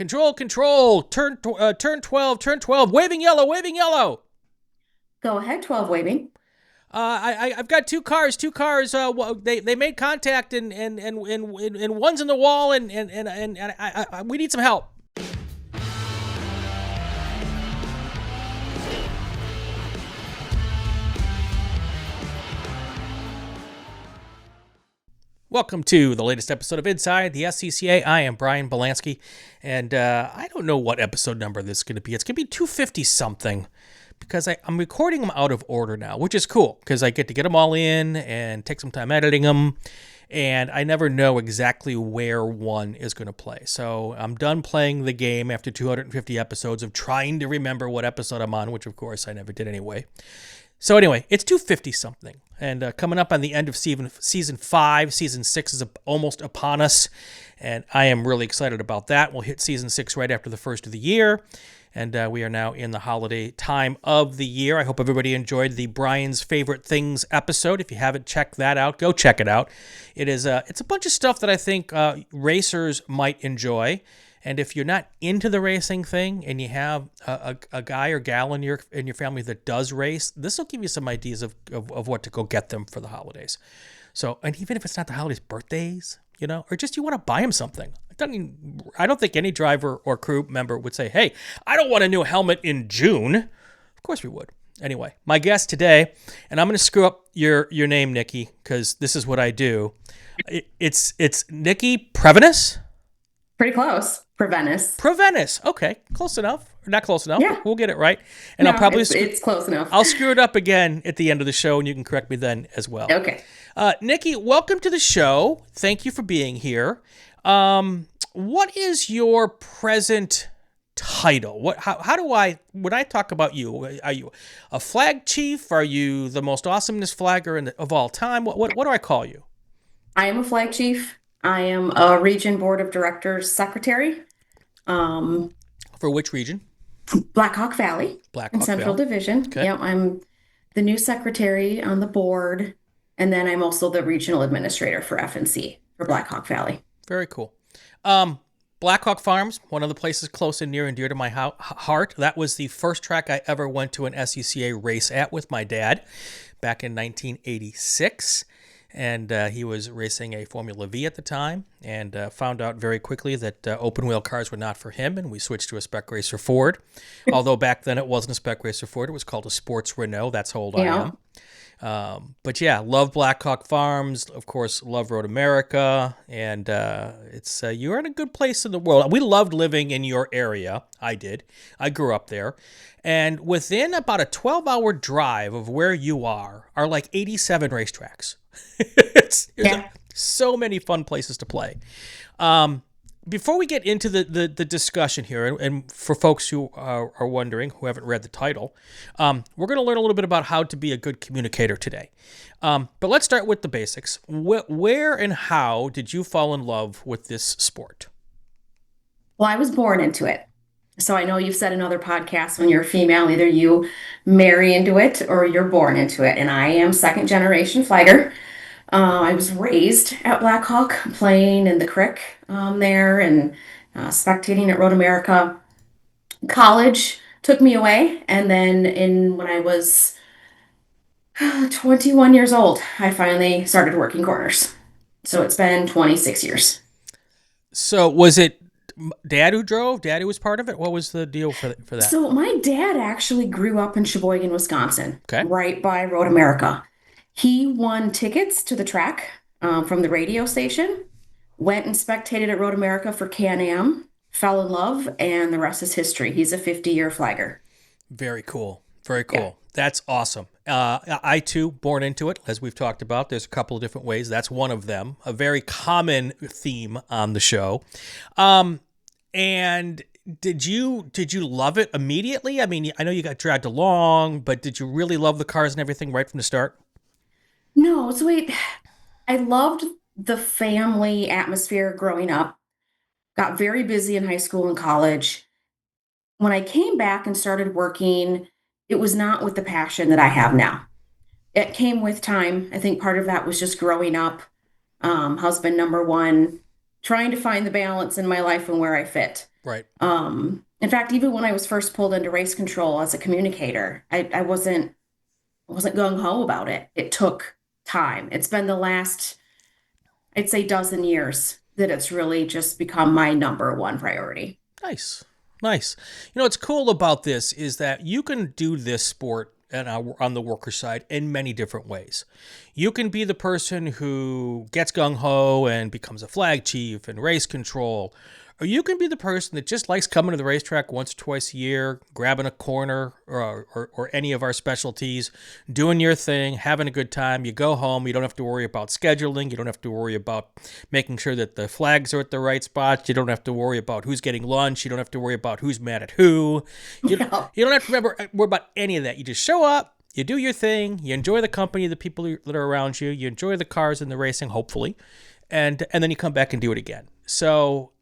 Control, control. Turn 12, turn 12. Waving yellow, waving yellow. Go ahead, 12 waving. I've got two cars. Two cars. They made contact and one's in the wall and we need some help. Welcome to the latest episode of Inside the SCCA. I am Brian Bielanski, and I don't know what episode number this is going to be. It's going to be 250 something, because I'm recording them out of order now, which is cool, because I get to get them all in and take some time editing them, and I never know exactly where one is going to play. So I'm done playing the game after 250 episodes of trying to remember what episode I'm on, which of course I never did anyway. So anyway, it's 250 something, and coming up on the end of season 5, season 6 is almost upon us, and I am really excited about that. We'll hit season 6 right after the first of the year, and we are now in the holiday time of the year. I hope everybody enjoyed the Brian's Favorite Things episode. If you haven't checked that out, go check it out. It's a bunch of stuff that I think racers might enjoy. And if you're not into the racing thing and you have a guy or gal in your family that does race, this will give you some ideas of what to go get them for the holidays. So, and even if it's not the holidays, birthdays, or just you want to buy them something. I don't think any driver or crew member would say, hey, I don't want a new helmet in June. Of course we would. Anyway, my guest today, and I'm going to screw up your name, Nikki, because this is what I do. It's Nikki Prevenas? Pretty close. Prevenas. Prevenas. Okay. Close enough. Or not close enough. Yeah. But we'll get it right. And No, I'll probably... it's close enough. I'll screw it up again at the end of the show, and you can correct me then as well. Okay. Nikki, welcome to the show. Thank you for being here. What is your present title? When I talk about you, are you a flag chief? Are you the most awesomest flagger of all time? What do I call you? I am a flag chief. I am a region board of directors secretary. For which region? Black Hawk Valley. Black in Hawk Central Valley. Division. Okay. Yeah, I'm the new secretary on the board, and then I'm also the regional administrator for FNC for Black Hawk Valley. Very cool. Black Hawk Farms, one of the places close and near and dear to my heart. That was the first track I ever went to an SCCA race at with my dad back in 1986. And he was racing a Formula V at the time, and found out very quickly that open wheel cars were not for him, and we switched to a Spec Racer Ford. Although back then it wasn't a Spec Racer Ford, it was called a Sports Renault. That's how old I am. But yeah, love Black Hawk Farms, of course, love Road America, and it's you're in a good place in the world. We loved living in your area. I did. I grew up there. And within about a 12-hour drive of where you are like 87 racetracks. So many fun places to play. Before we get into the discussion here, and for folks who are wondering, who haven't read the title, we're going to learn a little bit about how to be a good communicator today. But let's start with the basics. Where and how did you fall in love with this sport? Well, I was born into it. So I know you've said in other podcasts, when you're a female, either you marry into it or you're born into it. And I am second generation flagger. I was raised at Black Hawk, playing in the creek there, and spectating at Road America. College took me away, and then when I was 21 years old, I finally started working corners. So it's been 26 years. So was it Dad who drove? Dad who was part of it? What was the deal for that? So my dad actually grew up in Sheboygan, Wisconsin, Okay. right by Road America. He won tickets to the track from the radio station, went and spectated at Road America for Can-Am, fell in love, and the rest is history. He's a 50-year flagger. Very cool. Very cool. Yeah. That's awesome. I, too, born into it, as we've talked about. There's a couple of different ways. That's one of them. A very common theme on the show. And did you love it immediately? I mean, I know you got dragged along, but did you really love the cars and everything right from the start? No, so I loved the family atmosphere growing up. Got very busy in high school and college. When I came back and started working, it was not with the passion that I have now. It came with time. I think part of that was just growing up, husband number one, trying to find the balance in my life and where I fit. Right. In fact, even when I was first pulled into race control as a communicator, I wasn't gung ho about it. It took time. It's been the last, I'd say, dozen years that it's really just become my number one priority. Nice. Nice. What's cool about this is that you can do this sport on the worker side in many different ways. You can be the person who gets gung-ho and becomes a flag chief and race control, or you can be the person that just likes coming to the racetrack once or twice a year, grabbing a corner or any of our specialties, doing your thing, having a good time. You go home. You don't have to worry about scheduling. You don't have to worry about making sure that the flags are at the right spots. You don't have to worry about who's getting lunch. You don't have to worry about who's mad at who. You don't have to worry about any of that. You just show up. You do your thing. You enjoy the company of the people that are around you. You enjoy the cars and the racing, hopefully, and then you come back and do it again. So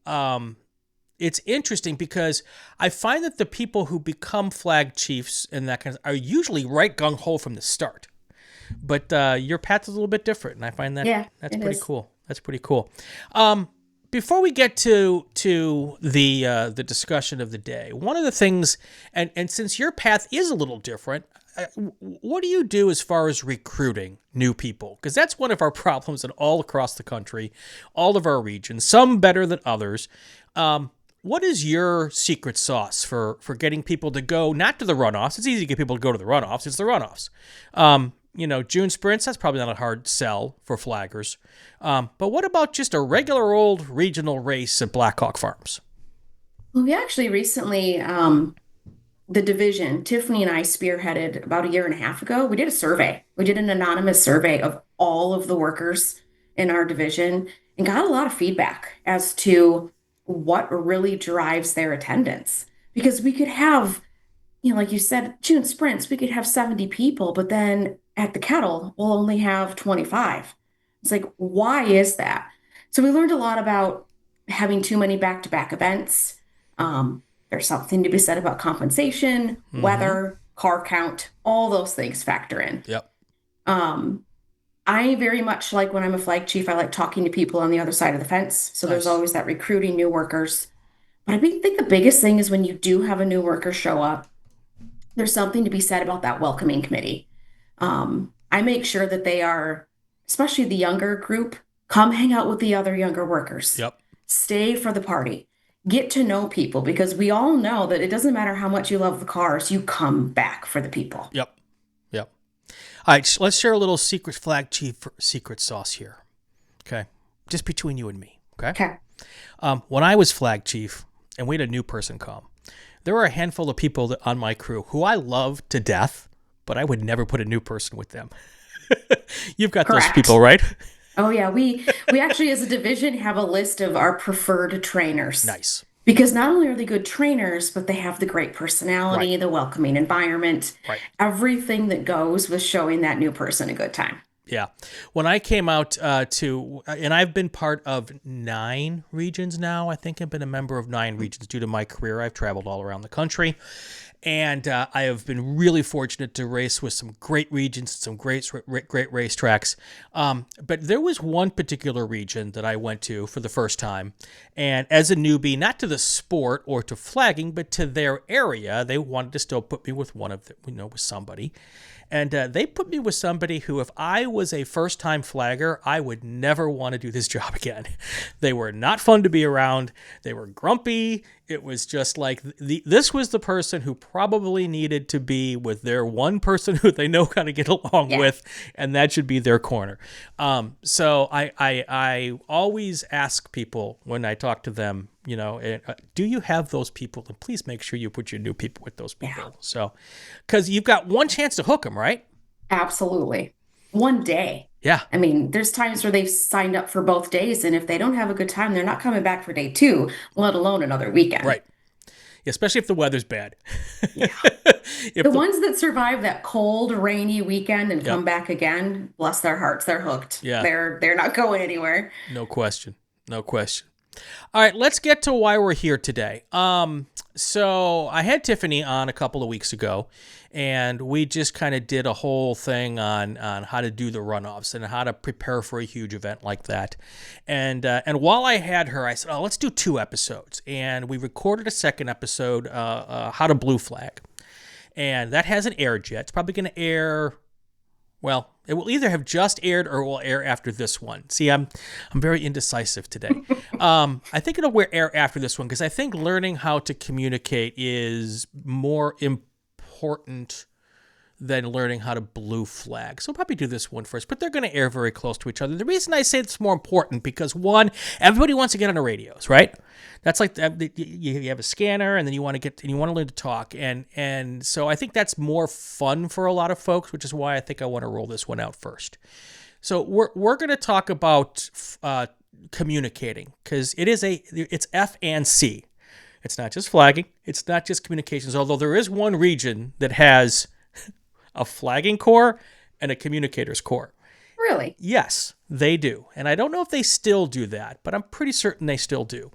it's interesting because I find that the people who become flag chiefs and that kind of are usually right gung ho from the start. But your path is a little bit different, and I find that's pretty cool. That's pretty cool. Before we get to the discussion of the day, one of the things, and since your path is a little different, what do you do as far as recruiting new people? Because that's one of our problems in all across the country, all of our regions, some better than others. What is your secret sauce for getting people to go, not to the runoffs? It's easy to get people to go to the runoffs. It's the runoffs. June sprints, that's probably not a hard sell for flaggers. But what about just a regular old regional race at Blackhawk Farms? Well, we actually recently, the division, Tiffany and I spearheaded about a year and a half ago. We did a survey. We did an anonymous survey of all of the workers in our division and got a lot of feedback as to what really drives their attendance. Because we could have, like you said, June sprints, we could have 70 people, but then at the kettle, we'll only have 25. It's like, why is that? So we learned a lot about having too many back-to-back events. There's something to be said about compensation, weather, car count, all those things factor in. Yep. I very much like when I'm a flag chief, I like talking to people on the other side of the fence. So There's always that recruiting new workers. But I think the biggest thing is when you do have a new worker show up, there's something to be said about that welcoming committee. I make sure that they are, especially the younger group, come hang out with the other younger workers. Yep. Stay for the party. Get to know people, because we all know that it doesn't matter how much you love the cars, you come back for the people. Yep. All right, let's share a little secret flag chief secret sauce here. Okay. Just between you and me. Okay. When I was flag chief and we had a new person come, there were a handful of people on my crew who I love to death, but I would never put a new person with them. You've got Correct. those people, right? Oh yeah, we actually as a division have a list of our preferred trainers. Nice. Because not only are they good trainers, but they have the great personality, Right. the welcoming environment, Right. everything that goes with showing that new person a good time. Yeah. When I came out and I've been part of 9 regions now. I think I've been a member of 9 regions due to my career. I've traveled all around the country. And I have been really fortunate to race with some great regions, some great racetracks. But there was one particular region that I went to for the first time. And as a newbie, not to the sport or to flagging, but to their area, they wanted to still put me with with somebody. And they put me with somebody who, if I was a first-time flagger, I would never want to do this job again. They were not fun to be around. They were grumpy. It was just like this was the person who probably needed to be with their one person who they know how to get along with, and that should be their corner. So I always ask people when I talk to them, do you have those people? And please make sure you put your new people with those people. Yeah. So, because you've got one chance to hook them, right? Absolutely. One day. Yeah. I mean, there's times where they've signed up for both days, and if they don't have a good time, they're not coming back for day 2, let alone another weekend. Right. Especially if the weather's bad. Yeah. The ones that survive that cold, rainy weekend and come back again, bless their hearts, they're hooked. Yeah. They're not going anywhere. No question. All right, let's get to why we're here today. So I had Tiffany on a couple of weeks ago, and we just kind of did a whole thing on how to do the runoffs and how to prepare for a huge event like that. And while I had her, I said, "Oh, let's do 2 episodes." And we recorded a second episode, how to blue flag, and that hasn't aired yet. It's probably going to air. Well, it will either have just aired or it will air after this one. See, I'm very indecisive today. I think it'll air after this one because I think learning how to communicate is more important than learning how to blue flag. So we'll probably do this one first, but they're going to air very close to each other. The reason I say it's more important because, one, everybody wants to get on the radios, right? That's like you have a scanner, and then you want to learn to talk, and so I think that's more fun for a lot of folks, which is why I think I want to roll this one out first. So we're going to talk about communicating because it's F and C. It's not just flagging. It's not just communications. Although there is one region that has a flagging core and a communicators core. Really? Yes, they do. And I don't know if they still do that, but I'm pretty certain they still do.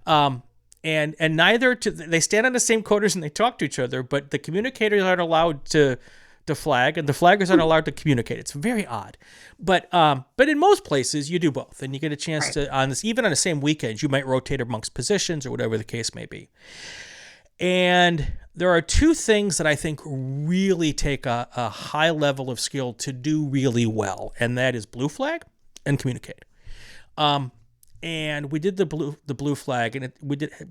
And they stand on the same quarters and they talk to each other, but the communicators aren't allowed to flag and the flaggers aren't allowed to communicate. It's very odd. But in most places you do both, and you get a chance to even on the same weekends, you might rotate amongst positions or whatever the case may be. And there are 2 things that I think really take a high level of skill to do really well, and that is blue flag and communicate. And we did the blue flag, and it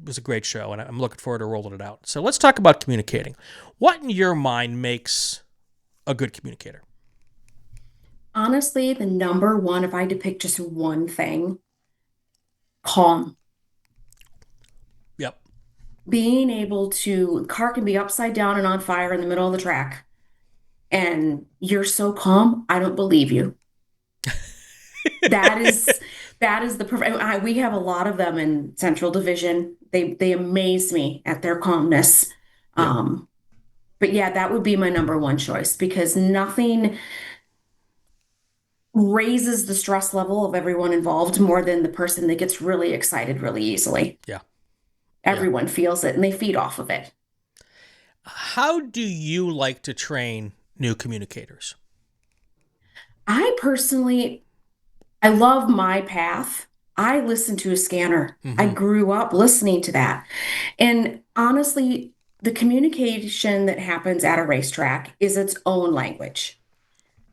was a great show, and I'm looking forward to rolling it out. So let's talk about communicating. What in your mind makes a good communicator? Honestly, the number one, if I had to pick just one thing, calm. Yep. Being able to, car can be upside down and on fire in the middle of the track, and you're so calm, I don't believe you. That is the perfect. We have a lot of them in Central Division. They amaze me at their calmness. Yep. But yeah, that would be my number one choice because nothing raises the stress level of everyone involved more than the person that gets really excited really easily. Yeah. Everyone feels it and they feed off of it. How do you like to train new communicators? I love my path. I listen to a scanner. Mm-hmm. I grew up listening to that. And honestly, the communication that happens at a racetrack is its own language.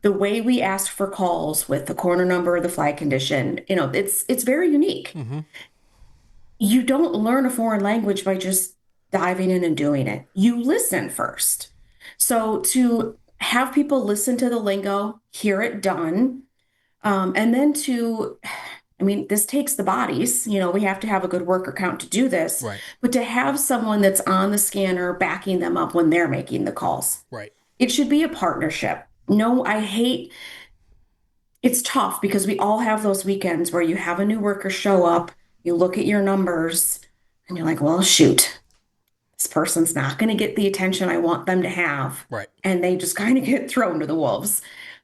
The way we ask for calls with the corner number or the flag condition, it's very unique. Mm-hmm. You don't learn a foreign language by just diving in and doing it. You listen first. So to have people listen to the lingo, hear it done, and then this takes the bodies. We have to have a good worker count to do this. Right. But to have someone that's on the scanner backing them up when they're making the calls. Right. It should be a partnership. No, it's tough because we all have those weekends where you have a new worker show up, you look at your numbers, and you're like, well, shoot, this person's not going to get the attention I want them to have. Right. And they just kind of get thrown to the wolves.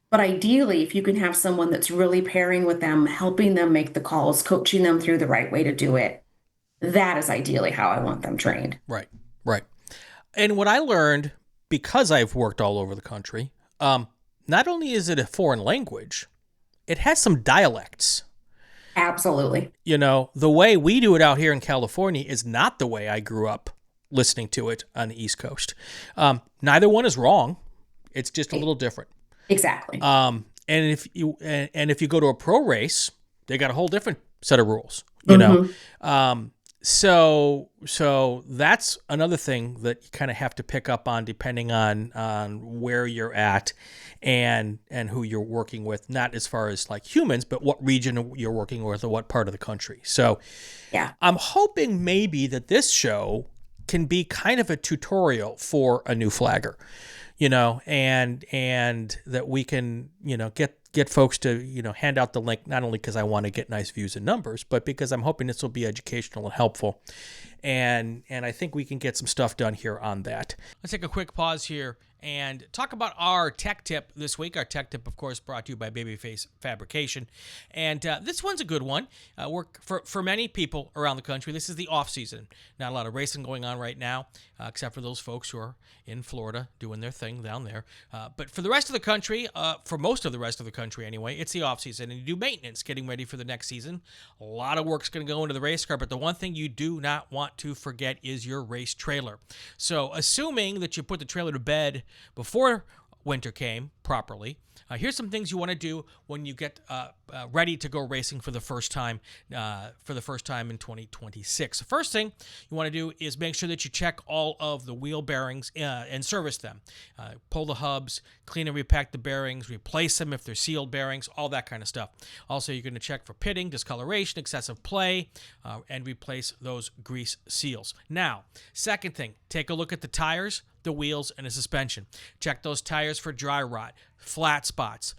But ideally, if you can have someone that's really pairing with them, helping them make the calls, coaching them through the right way to do it, that is ideally how I want them trained. Right. Right. And what I learned, because I've worked all over the country, not only is it a foreign language, it has some dialects. Absolutely. The way we do it out here in California is not the way I grew up listening to it on the East Coast. Neither one is wrong. It's just a little different. Exactly. And if you go to a pro race, they got a whole different set of rules, know. So that's another thing that you kind of have to pick up on depending on where you're at and who you're working with, not as far as like humans, but what region you're working with or what part of the country. So yeah, I'm hoping maybe that this show can be kind of a tutorial for a new flagger, and that we can, get folks to, hand out the link, not only because I want to get nice views and numbers, but because I'm hoping this will be educational and helpful. and I think we can get some stuff done here on that. Let's take a quick pause here and talk about our tech tip this week. Our tech tip, of course, brought to you by Babyface Fabrication. And this one's a good one. For many people around the country, this is the off season. Not a lot of racing going on right now, except for those folks who are in Florida doing their thing down there. But for the rest of the country, for most of the rest of the country anyway, it's the off season, and you do maintenance, getting ready for the next season. A lot of work's going to go into the race car, but the one thing you do not want to forget is your race trailer. So assuming that you put the trailer to bed before winter came properly, here's some things you want to do when you get ready to go racing for the first time in 2026. The first thing you want to do is make sure that you check all of the wheel bearings and service them. Pull the hubs, clean and repack the bearings, replace them if they're sealed bearings, all that kind of stuff. Also, you're going to check for pitting, discoloration, excessive play, and replace those grease seals. Now, second thing, take a look at the tires, the wheels, and the suspension. Check those tires for dry rot, flat spots,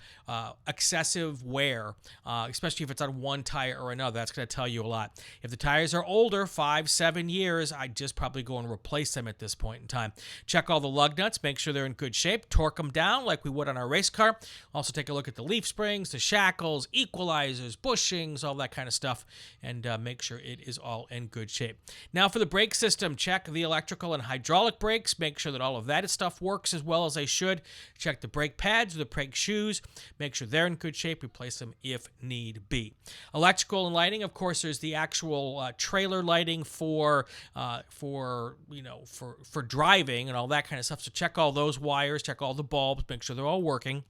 excessive wear, especially if it's on one tire or another. That's going to tell you a lot. If the tires are older, 5-7 years, I'd just probably go and replace them at this point in time. Check all the lug nuts, make sure they're in good shape, torque them down like we would on our race car. Also take a look at the leaf springs, the shackles, equalizers, bushings, all that kind of stuff, and make sure it is all in good shape. Now for the brake system, check the electrical and hydraulic brakes, make sure that all of that stuff works as well as they should. Check the brake pads or the brake shoes, make sure they're in good shape, replace them if need be. Electrical and lighting, of course, there's the actual trailer lighting for driving and all that kind of stuff. So check all those wires, check all the bulbs, make sure they're all working.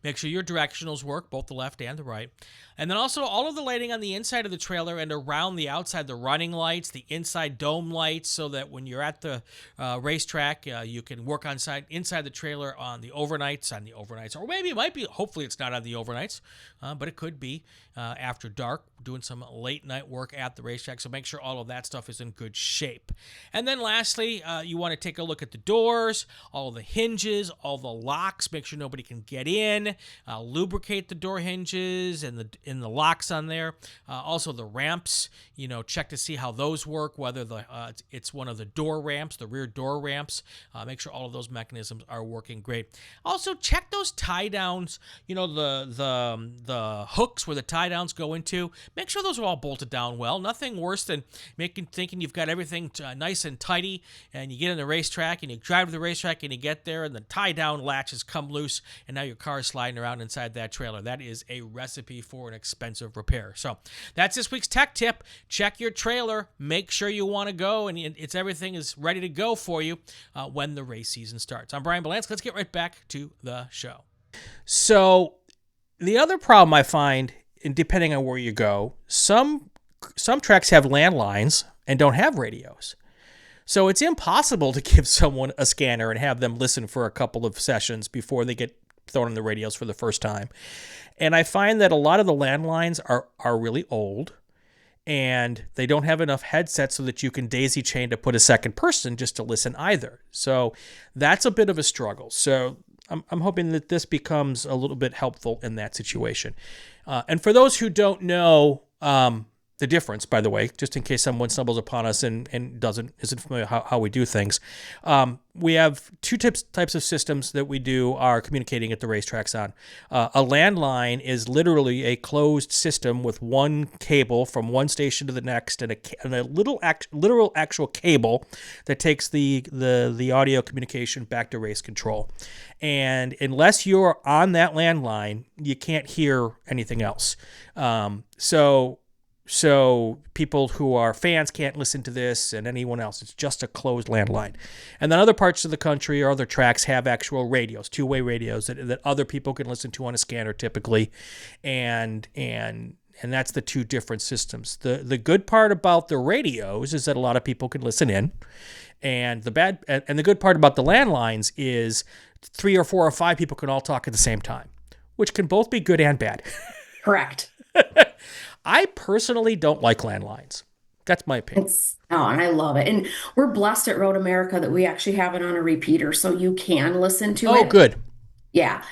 Make sure your directionals work, both the left and the right. And then also all of the lighting on the inside of the trailer and around the outside, the running lights, the inside dome lights, so that when you're at the racetrack, you can work inside the trailer on the overnights, or maybe it might be, hopefully it's not on the overnights, but it could be after dark, doing some late night work at the racetrack. So make sure all of that stuff is in good shape. And then lastly, you want to take a look at the doors, all the hinges, all the locks, make sure nobody can get in, lubricate the door hinges and the locks on there. Also the ramps, check to see how those work, whether it's one of the door ramps, the rear door ramps. Make sure all of those mechanisms are working great. Also check those tie downs, the hooks where the tie downs go into. Make sure those are all bolted down well. Nothing worse than thinking you've got everything nice and tidy, and you get in the racetrack and you drive to the racetrack and you get there and the tie down latches come loose and now your car is sliding around inside that trailer. That is a recipe for an expensive repair. So that's this week's tech tip. Check your trailer. Make sure you want to go and everything is ready to go for you when the race season starts. I'm Brian Bielanski. Let's get right back to the show. So the other problem I find, and depending on where you go, some tracks have landlines and don't have radios. So it's impossible to give someone a scanner and have them listen for a couple of sessions before they get thrown on the radios for the first time. And I find that a lot of the landlines are really old, and they don't have enough headsets so that you can daisy chain to put a second person just to listen either. So that's a bit of a struggle. So I'm hoping that this becomes a little bit helpful in that situation. And for those who don't know the difference, by the way, just in case someone stumbles upon us and isn't familiar how we do things, we have two types of systems that we do our communicating at the racetracks on. A landline is literally a closed system with one cable from one station to the next, and a literal actual cable that takes the audio communication back to race control. And unless you're on that landline, you can't hear anything else. So people who are fans can't listen to this, and anyone else. It's just a closed landline. And then other parts of the country or other tracks have actual radios, two-way radios that other people can listen to on a scanner typically, and that's the two different systems. The good part about the radios is that a lot of people can listen in, and the good part about the landlines is 3 or 4 or 5 people can all talk at the same time, which can both be good and bad. Correct. I personally don't like landlines. That's my opinion. And I love it. And we're blessed at Road America that we actually have it on a repeater, so you can listen to it. Oh, good. Yeah.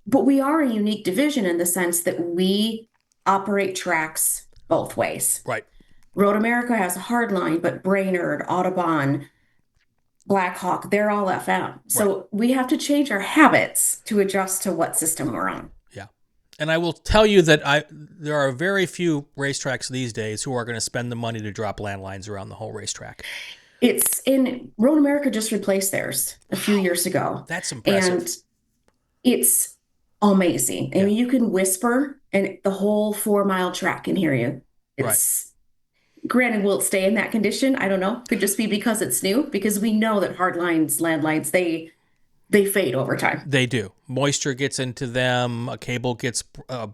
But we are a unique division in the sense that we operate tracks both ways. Right. Road America has a hard line, but Brainerd, Audubon, Blackhawk, they're all FM. Right. So we have to change our habits to adjust to what system we're on. Yeah. And I will tell you that there are very few racetracks these days who are going to spend the money to drop landlines around the whole racetrack. It's in Road America just replaced theirs a few Wow. years ago. That's impressive. And it's amazing. I Yeah. mean, you can whisper and the whole 4 mile track can hear you. Right. It's granted, will it stay in that condition? I don't know. Could just be because it's new, because we know that hard lines, landlines, they fade over time. They do. Moisture gets into them. A cable gets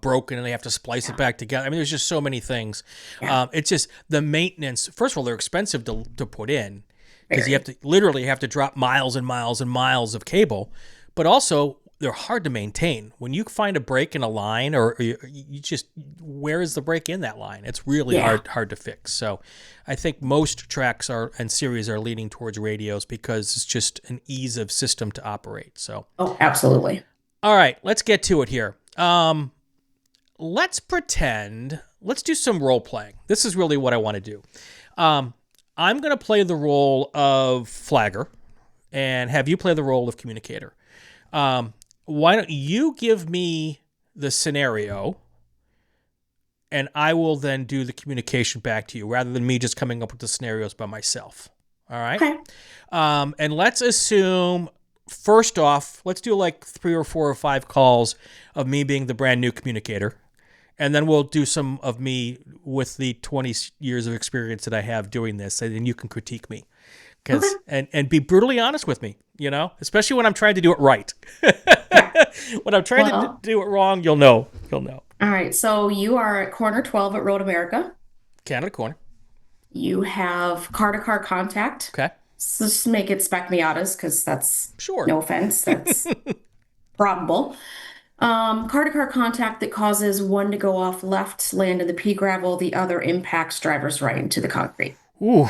broken, and they have to splice it back together. I mean, there's just so many things. Yeah. It's just the maintenance. First of all, they're expensive to put in because Very. you have to literally have to drop miles and miles and miles of cable, but also they're hard to maintain. When you find a break in a line, or you just, where is the break in that line? It's really Yeah. hard to fix. So I think most tracks and series are leaning towards radios because it's just an ease of system to operate. So Oh, absolutely. all right, let's get to it here. Let's do some role playing. This is really what I want to do. I'm going to play the role of flagger and have you play the role of communicator. Why don't you give me the scenario and I will then do the communication back to you rather than me just coming up with the scenarios by myself. All right? Okay. And let's assume, first off, let's do like 3 or 4 or 5 calls of me being the brand new communicator. And then we'll do some of me with the 20 years of experience that I have doing this, and then you can critique me. And be brutally honest with me, especially when I'm trying to do it right. When I'm trying to do it wrong, you'll know. All right. So you are at corner 12 at Road America. Canada corner. You have car-to-car contact. Okay. So just make it spec Miatas because that's, Sure. no offense, that's probable. Car-to-car contact that causes one to go off left, land in the pea gravel, the other impacts driver's right into the concrete. Ooh,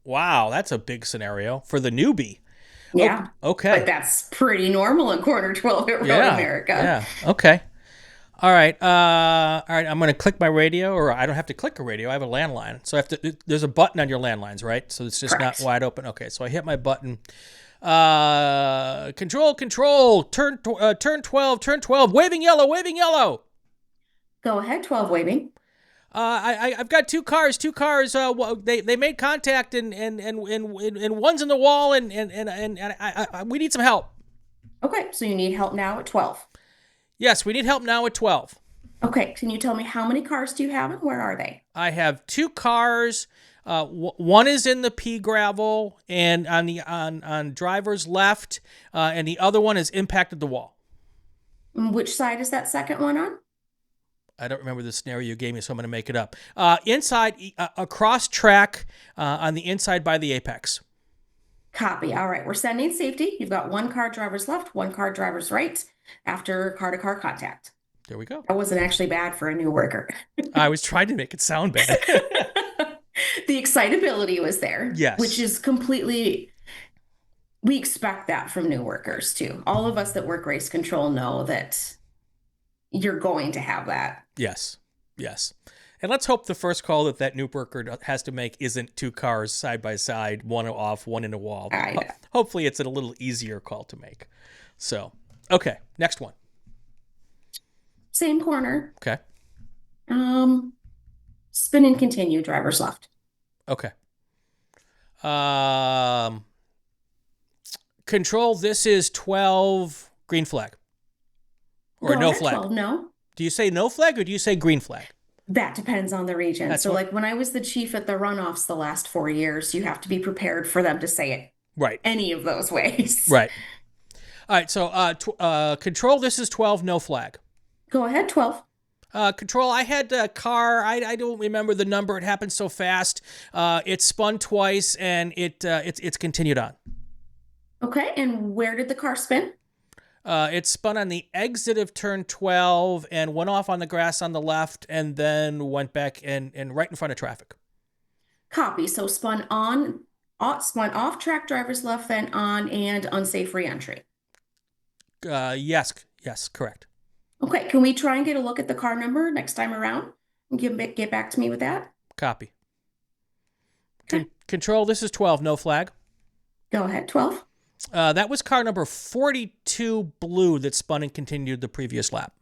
wow, that's a big scenario for the newbie. Yeah. Okay. But that's pretty normal in corner 12 at Road America. Yeah. Okay. All right. I'm going to click my radio, or I don't have to click a radio. I have a landline. So there's a button on your landlines, right? So it's just Correct. not wide open. Okay. So I hit my button. Control, turn 12, waving yellow. Go ahead, 12 waving. I've got two cars. They made contact and one's in the wall and we need some help. Okay, so you need help now at 12. Yes, we need help now at 12. Okay, can you tell me how many cars do you have and where are they? I have 2 cars. One is in the pea gravel and on driver's left, and the other one has impacted the wall. Which side is that second one on? I don't remember the scenario you gave me, so I'm going to make it up. Inside, across track, on the inside by the apex. Copy. All right, we're sending safety. You've got 1 car driver's left, 1 car driver's right after car-to-car contact. There we go. That wasn't actually bad for a new worker. I was trying to make it sound bad. The excitability was there. Yes. Which is completely, we expect that from new workers too. All of us that work race control know that you're going to have that. Yes. And let's hope the first call that new worker has to make isn't 2 cars side by side, one off, one in a wall. Hopefully it's a little easier call to make. So, okay, next one. Same corner. Okay. Spin and continue, driver's left. Okay. Control, this is 12, green flag. Or no flag. 12, no. Do you say no flag or do you say green flag? That depends on the region. Like when I was the chief at the runoffs the last 4 years, you have to be prepared for them to say it. Right. Any of those ways. Right. All right. So control, this is 12, no flag. Go ahead, 12. Control, I had a car. I don't remember the number. It happened so fast. It spun twice and it's continued on. Okay. And where did the car spin? It spun on the exit of turn 12 and went off on the grass on the left and then went back and right in front of traffic. Copy. So spun off track driver's left, then on and unsafe reentry. Yes, correct. Okay. Can we try and get a look at the car number next time around and get back to me with that? Copy. Control, this is 12, no flag. Go ahead, 12. That was car number 42 blue that spun and continued the previous lap.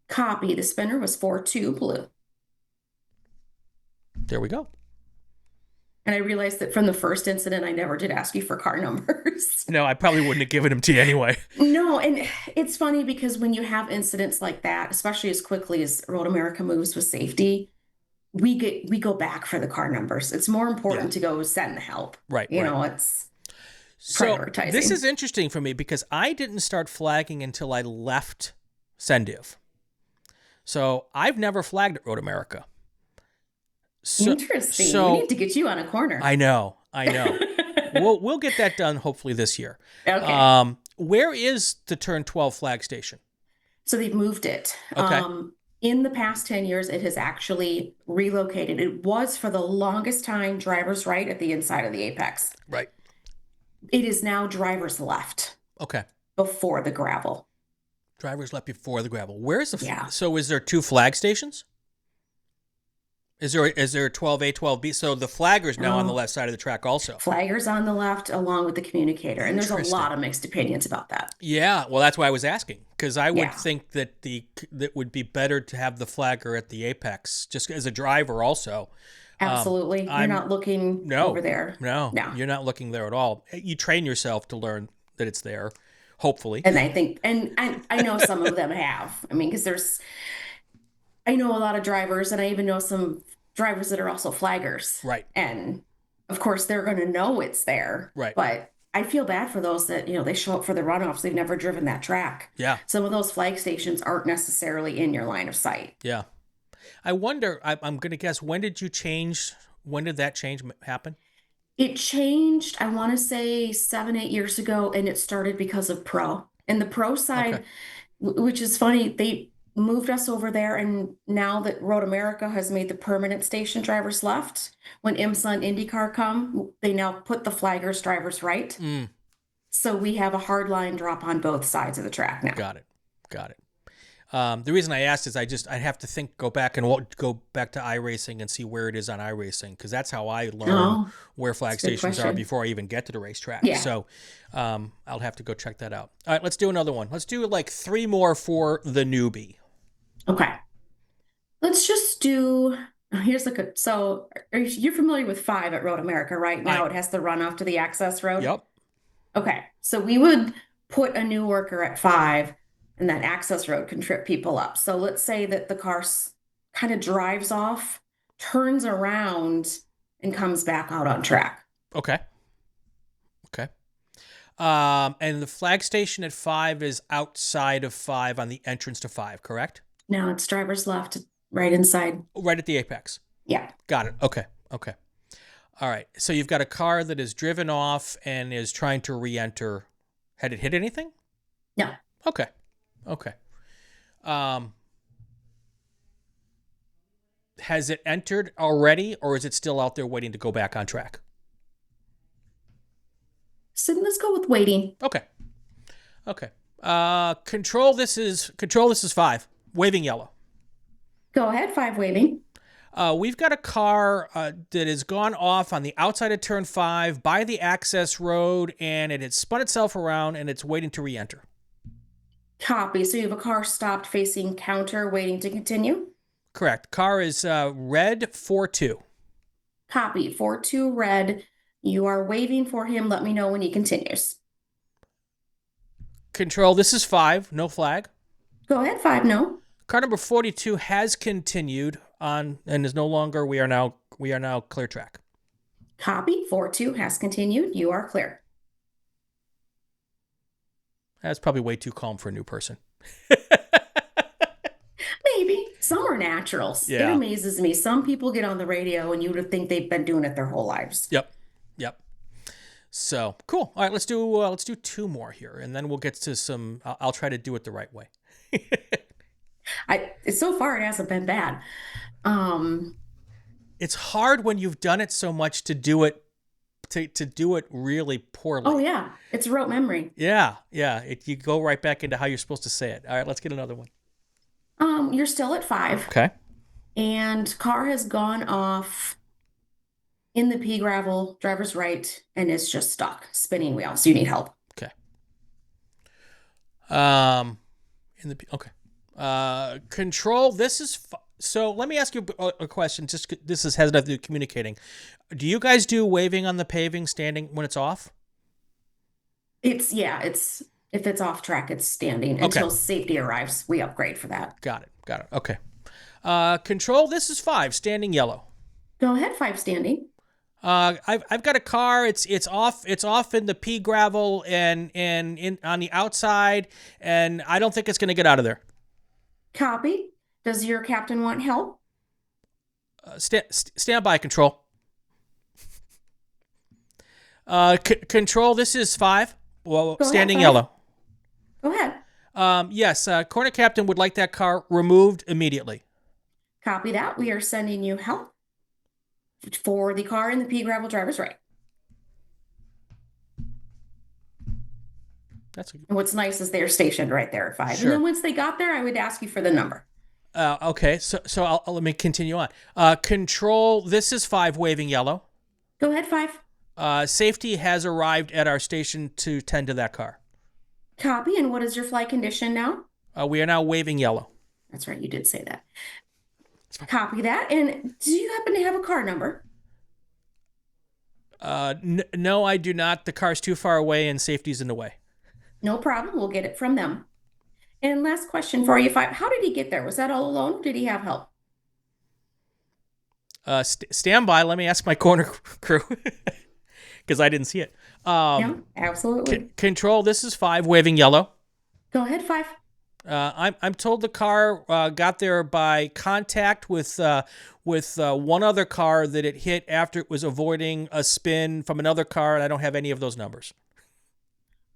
Copy. The spinner was 4-2 blue. There we go. And I realized that from the first incident, I never did ask you for car numbers. No, I probably wouldn't have given them to you anyway. No, and it's funny because when you have incidents like that, especially as quickly as Road America moves with safety, we go back for the car numbers. It's more important to go send the help. Right. You know, it's so prioritizing. This is interesting for me because I didn't start flagging until I left Sendiv. So I've never flagged at Road America. Interesting. We need to get you on a corner. I know. We'll get that done hopefully this year. Okay. Where is the turn 12 flag station? So they've moved it. Okay. In the past 10 years, it has actually relocated. It was for the longest time driver's right at the inside of the apex. Right. It is now driver's left. Okay. Before the gravel. Driver's left before the gravel. Where's the So is there 2 flag stations? Is there a 12A, 12B? So the flagger's now on the left side of the track also. Flagger's on the left along with the communicator. And there's a lot of mixed opinions about that. Yeah, well, that's why I was asking. Because I would think that that would be better to have the flagger at the apex, just as a driver also. Absolutely. You're not looking over there. No, you're not looking there at all. You train yourself to learn that it's there, hopefully. And I think, and I know some of them have. I mean, because I know a lot of drivers, and I even know some drivers that are also flaggers. Right. And of course, they're going to know it's there. Right. But I feel bad for those that, they show up for the runoffs. They've never driven that track. Yeah. Some of those flag stations aren't necessarily in your line of sight. Yeah. I wonder, I'm going to guess, when did that change happen? It changed, I want to say 7-8 years ago, and it started because of pro. And the pro side, which is funny, they moved us over there, and now that Road America has made the permanent station drivers left, when IMSA and IndyCar come, they now put the flaggers drivers right. So we have a hard line drop on both sides of the track now. Got it. The reason I asked is I have to go back to iRacing and see where it is on iRacing, because that's how I learn where flag stations are before I even get to the racetrack. Yeah. So I'll have to go check that out. All right, let's do another one. Let's do like 3 more for the newbie. Okay. Let's just do, here's so you're familiar with 5 at Road America, right? Now it has to run off to the access road? Yep. Okay. So we would put a new worker at 5, and that access road can trip people up. So let's say that the car kind of drives off, turns around, and comes back out on track. Okay. And the flag station at 5 is outside of 5 on the entrance to 5, correct? No, it's driver's left, right inside. Right at the apex. Yeah. Got it. Okay. All right. So you've got a car that is driven off and is trying to re-enter. Had it hit anything? No. Okay. Has it entered already, or is it still out there waiting to go back on track? So let's go with waiting. Okay. Control. This is 5. Waving yellow. Go ahead. 5 waving. We've got a car that has gone off on the outside of turn 5 by the access road, and it has spun itself around, and it's waiting to re-enter. Copy. So you have a car stopped facing counter, waiting to continue? Correct. Car is red 4-2. Copy. 4-2 red. You are waving for him. Let me know when he continues. Control. This is 5. No flag. Go ahead. 5. No. Car number 42 has continued on and is no longer. We are now clear track. Copy. 4-2 has continued. You are clear. That's probably way too calm for a new person. Maybe. Some are naturals. Yeah. It amazes me. Some people get on the radio and you would think they've been doing it their whole lives. Yep. So cool. All right, let's do 2 more here, and then we'll get to some. I'll try to do it the right way. So far it hasn't been bad. It's hard when you've done it so much to do it really poorly. Oh yeah, it's rote memory. Yeah. You go right back into how you're supposed to say it. All right, let's get another one. You're still at 5. Okay. And car has gone off in the pea gravel, driver's right, and it's just stuck, spinning wheel. So you need help. Okay. In the okay. Control. This is so. Let me ask you a question. Just this has nothing to do with communicating. Do you guys do waving on the paving, standing when it's off? It's if it's off track, it's standing Okay. until safety arrives. We upgrade for that. Got it. Got it. Okay. Control. This is 5, standing yellow. Go ahead, 5 standing. I've got a car. It's off in the pea gravel and in on the outside, and I don't think it's going to get out of there. Copy. Does your captain want help? Stand by. Control. Control. This is 5. Well, Go standing ahead, 5. yellow. Go ahead. Yes. Corner captain would like that car removed immediately. Copy that. We are sending you help for the car in the pea gravel driver's right. And what's nice is they're stationed right there at 5. Sure. And then once they got there, I would ask you for the number. Okay. So let me continue on. Control. This is 5, waving yellow. Go ahead, 5. Safety has arrived at our station to tend to that car. Copy. And what is your flight condition now? We are now waving yellow. That's right. You did say that. Copy that. And do you happen to have a car number? No, I do not. The car's too far away and safety's in the way. No problem. We'll get it from them. And last question for you, 5. How did he get there? Was that all alone or did he have help? Stand by. Let me ask my corner crew because I didn't see it. Yeah, absolutely. Control. This is 5, waving yellow. Go ahead, 5. I'm told the car got there by contact with one other car that it hit after it was avoiding a spin from another car, and I don't have any of those numbers.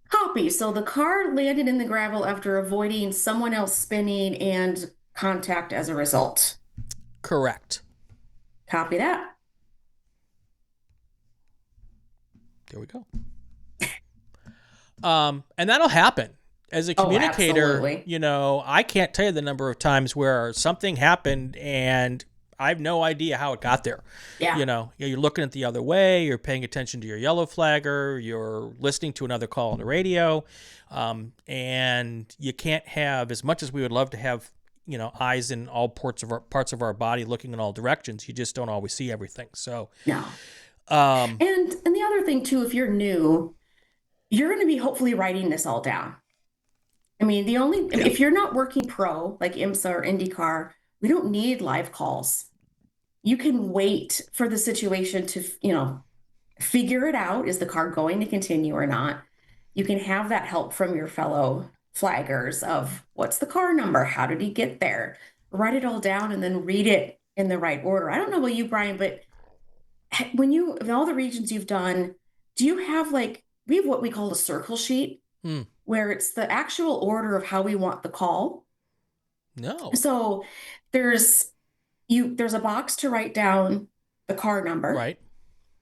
Copy. So the car landed in the gravel after avoiding someone else spinning and contact as a result. Correct. Copy that. There we go. And that'll happen. As a communicator, I can't tell you the number of times where something happened and I have no idea how it got there. Yeah. You're looking at the other way, you're paying attention to your yellow flagger, you're listening to another call on the radio, and you can't have, as much as we would love to have, eyes in all parts of our body looking in all directions, you just don't always see everything. So, no. And the other thing too, if you're new, you're going to be hopefully writing this all down. I mean, if you're not working pro like IMSA or IndyCar, we don't need live calls. You can wait for the situation to, figure it out. Is the car going to continue or not? You can have that help from your fellow flaggers of what's the car number? How did he get there? Write it all down and then read it in the right order. I don't know about you, Brian, but in all the regions you've done, do you have we have what we call a circle sheet where it's the actual order of how we want the call? No. So there's a box to write down the car number. Right.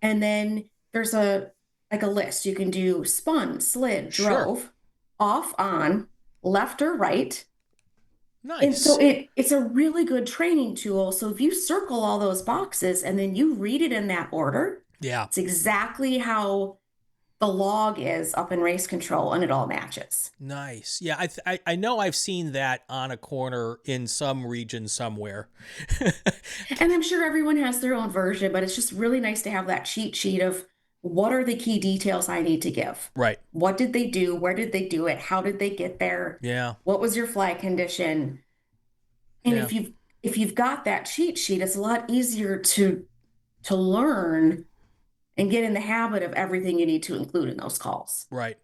And then there's a list. You can do spun, slid, drove, off, on, left or right. Nice. And so it's a really good training tool. So if you circle all those boxes and then you read it in that order, it's exactly how the log is up in race control and it all matches. Nice. Yeah, I know I've seen that on a corner in some region somewhere. And I'm sure everyone has their own version, but it's just really nice to have that cheat sheet of what are the key details I need to give? Right. What did they do? Where did they do it? How did they get there? Yeah. What was your flight condition? And if you've got that cheat sheet, it's a lot easier to learn and get in the habit of everything you need to include in those calls. Right.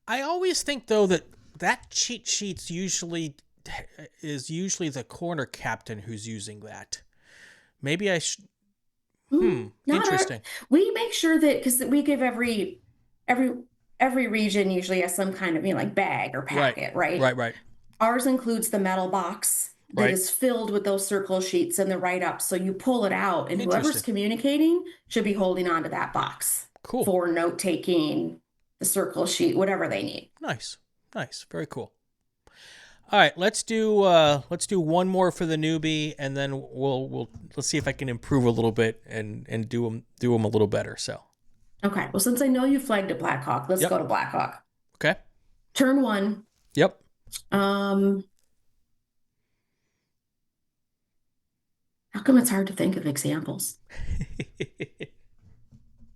I always think though that cheat sheet's usually the corner captain who's using that. Maybe I should. Interesting. We make sure that because we give every region usually has some kind of bag or packet, right? Right. Ours includes the metal box that is filled with those circle sheets and the write-ups. So you pull it out, and whoever's communicating should be holding on to that box. Cool. For note-taking, the circle sheet, whatever they need. Nice. Very cool. All right, let's do one more for the newbie, and then let's see if I can improve a little bit and do them a little better. So, Okay. Well, since I know you flagged a Blackhawk, let's go yep, to Blackhawk. okay, Turn one. yep. Um, how come it's hard to think of examples?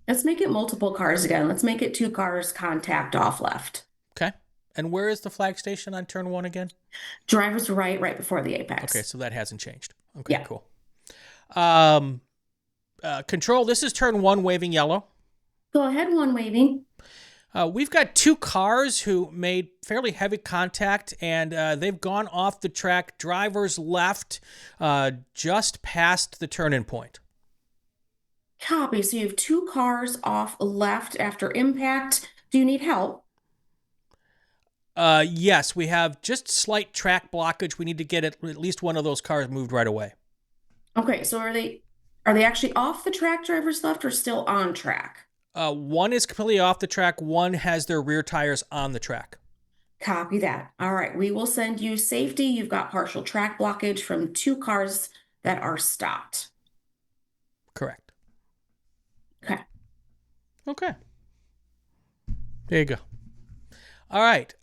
Let's make it multiple cars again. Let's make it two cars contact off left. Okay, and where is the flag station on turn one again? Driver's right before the apex. Okay, so that hasn't changed. Okay, Yeah. cool. Control. This is turn one, waving yellow. Go ahead, one waving. We've got two cars who made fairly heavy contact, and they've gone off the track. Driver's left, just past the turn-in point. Copy. So you have two cars off left after impact. Do you need help? Yes, we have just slight track blockage. We need to get at least one of those cars moved right away. Okay, so are they actually off the track, driver's left, or still on track? One is completely off the track. One has their rear tires on the track. Copy that. All right, we will send you safety. You've got partial track blockage from two cars that are stopped. Correct. Okay. Okay. There you go. All right.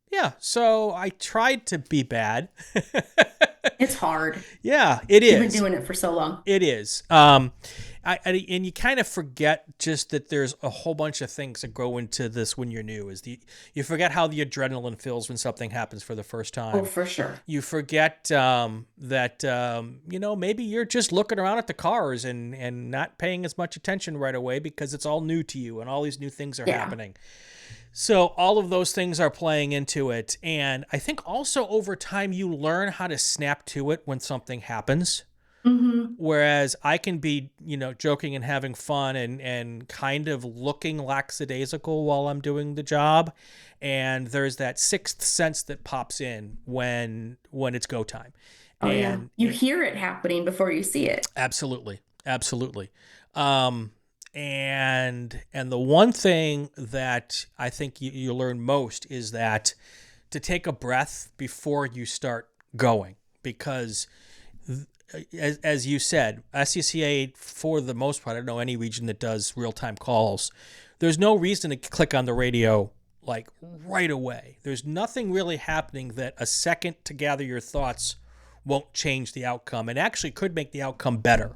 Yeah, so I tried to be bad. It's hard. Yeah, it is. You've been doing it for so long. It is. And you kind of forget just that there's a whole bunch of things that go into this when you're new. You forget how the adrenaline feels when something happens for the first time. Oh, for sure. You forget that maybe you're just looking around at the cars and not paying as much attention right away because it's all new to you and all these new things are happening. So all of those things are playing into it. And I think also over time you learn how to snap to it when something happens. Mm-hmm. Whereas I can be, joking and having fun and kind of looking lackadaisical while I'm doing the job. And there's that sixth sense that pops in when it's go time. Oh, and yeah. You hear it happening before you see it. Absolutely. Absolutely. And the one thing that I think you learn most is that to take a breath before you start going, because as you said, SCCA, for the most part, I don't know any region that does real-time calls. There's no reason to click on the radio like right away. There's nothing really happening that a second to gather your thoughts won't change the outcome, and actually could make the outcome better.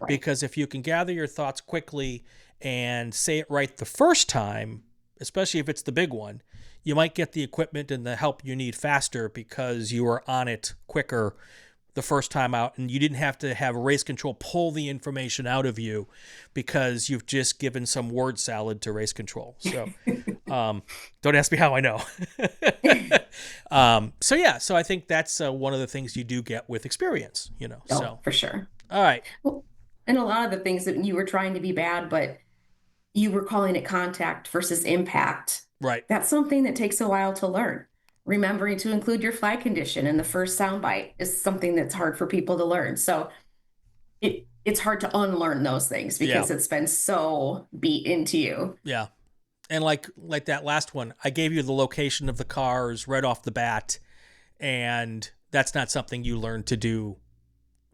Right. Because if you can gather your thoughts quickly and say it right the first time, especially if it's the big one, you might get the equipment and the help you need faster because you were on it quicker the first time out, and you didn't have to have race control pull the information out of you because you've just given some word salad to race control. So don't ask me how I know. So I think that's one of the things you do get with experience, Oh, so for sure. All right. Well, and a lot of the things that you were trying to be bad, but you were calling it contact versus impact. Right. That's something that takes a while to learn. Remembering to include your flag condition in the first soundbite is something that's hard for people to learn. So it's hard to unlearn those things because it's been so beat into you. Yeah. And like that last one, I gave you the location of the cars right off the bat, and that's not something you learn to do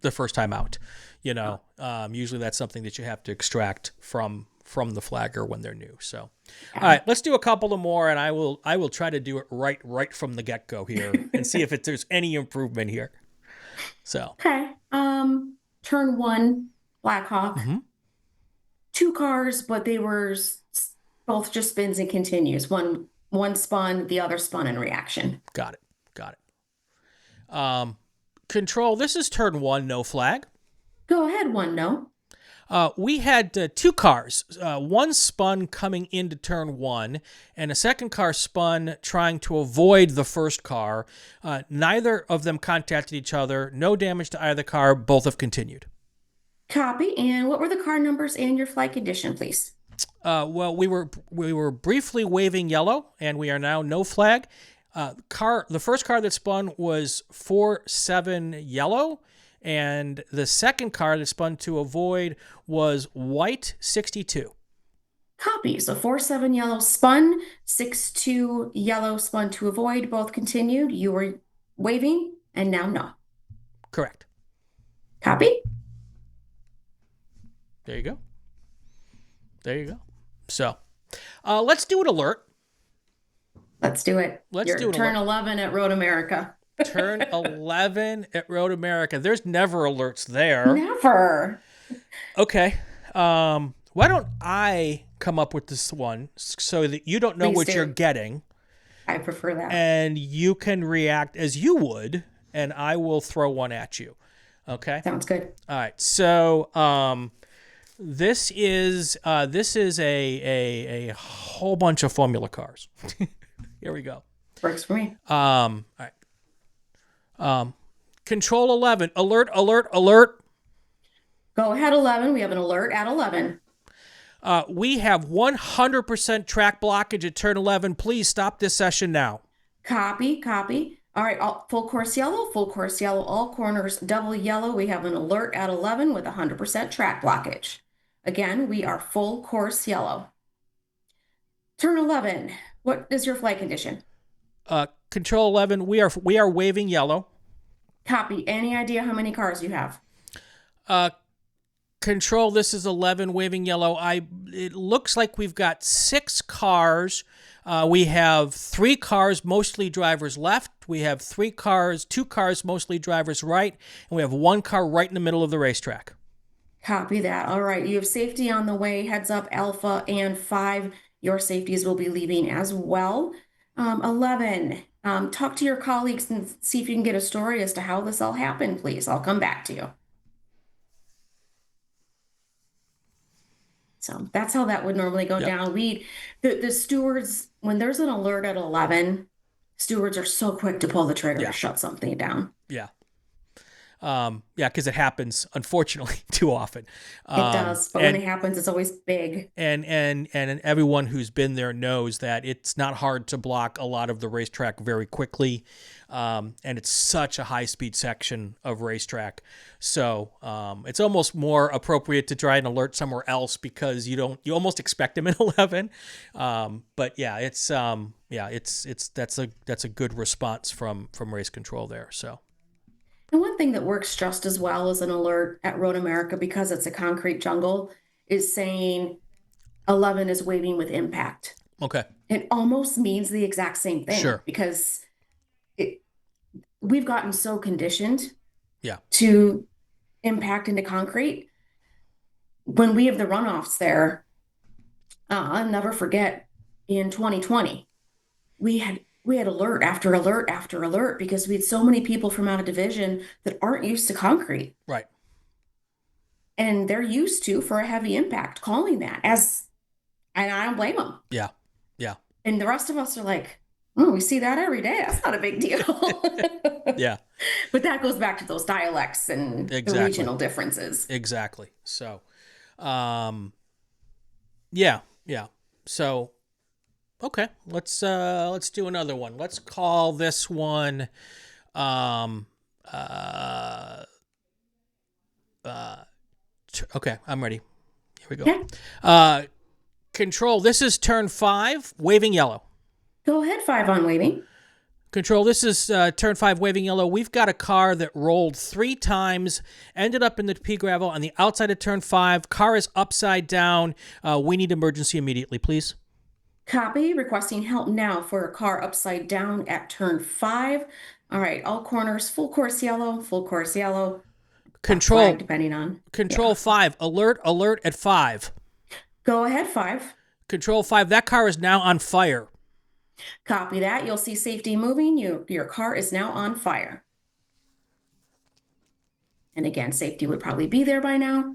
the first time out. Usually that's something that you have to extract from the flagger when they're new. So, all right, let's do a couple of more, and I will try to do it right from the get-go here and see if there's any improvement here. So, okay. Turn one, Blackhawk. Mm-hmm. Two cars, but they were both just spins and continues. One spun, the other spun in reaction. Got it. Control, this is turn one, no flag. Go ahead, one, no. We had two cars. One spun coming into turn one, and a second car spun trying to avoid the first car. Neither of them contacted each other. No damage to either car. Both have continued. Copy. And what were the car numbers and your flight condition, please? Well, we were briefly waving yellow, and we are now no flag. The first car that spun was 4-7 yellow. And the second car that spun to avoid was white 62. Copy. So 4-7 yellow spun, 6-2 yellow spun to avoid. Both continued. You were waving, and now no. Correct. Copy. There you go. There you go. So let's do an alert. Let's do it. Let's do an turn alert. 11 at Road America. Turn 11 at Road America. There's never alerts there. Never. Okay. Why don't I come up with this one so that you don't know Please what do. you're getting, I prefer that. and you can react as you would, and I will throw one at you. Okay? Sounds good. All right. So this is a whole bunch of Formula cars. Here we go. Works for me. All right. Control 11. Alert, alert, alert. Go ahead, 11. We have an alert at 11. We have 100% track blockage at turn 11. Please stop this session now. Copy, copy. All right, full course yellow, all corners double yellow. We have an alert at 11 with 100% track blockage. Again, we are full course yellow. Turn 11. What is your flight condition? Control 11. We are waving yellow. Copy. Any idea how many cars you have? Control, this is 11, waving yellow. It looks like we've got 6 cars. We have 3 cars, mostly drivers left. We have 2 cars, mostly drivers right. And we have 1 car right in the middle of the racetrack. Copy that. All right. You have safety on the way. Heads up, Alpha and 5. Your safeties will be leaving as well. 11. Talk to your colleagues and see if you can get a story as to how this all happened, please. I'll come back to you. So that's how that would normally go down. The stewards, when there's an alert at 11, stewards are so quick to pull the trigger to shut something down. Yeah. Because it happens, unfortunately, too often. It does, but when it happens, it's always big. And everyone who's been there knows that it's not hard to block a lot of the racetrack very quickly, and it's such a high-speed section of racetrack. So it's almost more appropriate to try and alert somewhere else because you almost expect them in 11. But yeah, that's a good response from race control there. So. And one thing that works just as well as an alert at Road America, because it's a concrete jungle, is saying 11 is waving with impact. Okay. It almost means the exact same thing. Sure. Because we've gotten so conditioned to impact into concrete. When we have the runoffs there, I'll never forget in 2020, we had alert after alert after alert because we had so many people from out of division that aren't used to concrete. Right. And they're used to, for a heavy impact, calling that and I don't blame them. Yeah. Yeah. And the rest of us are like, oh, we see that every day. That's not a big deal. Yeah. But that goes back to those dialects and the regional differences. Exactly. So, yeah. So, okay, let's do another one. Let's call this one okay, I'm ready. Here we go. Yeah. Control, this is turn 5, waving yellow. Go ahead, 5 on waving. Control, this is turn 5, waving yellow. We've got a car that rolled 3 times, ended up in the pea gravel on the outside of turn 5. Car is upside down. We need emergency immediately, please. Copy. Requesting help now for a car upside down at turn 5. All right. All corners, full course yellow, full course yellow. Control, flag, depending on. Control 5, alert at 5. Go ahead, 5. Control 5, that car is now on fire. Copy that. You'll see safety moving. Your car is now on fire. And again, safety would probably be there by now.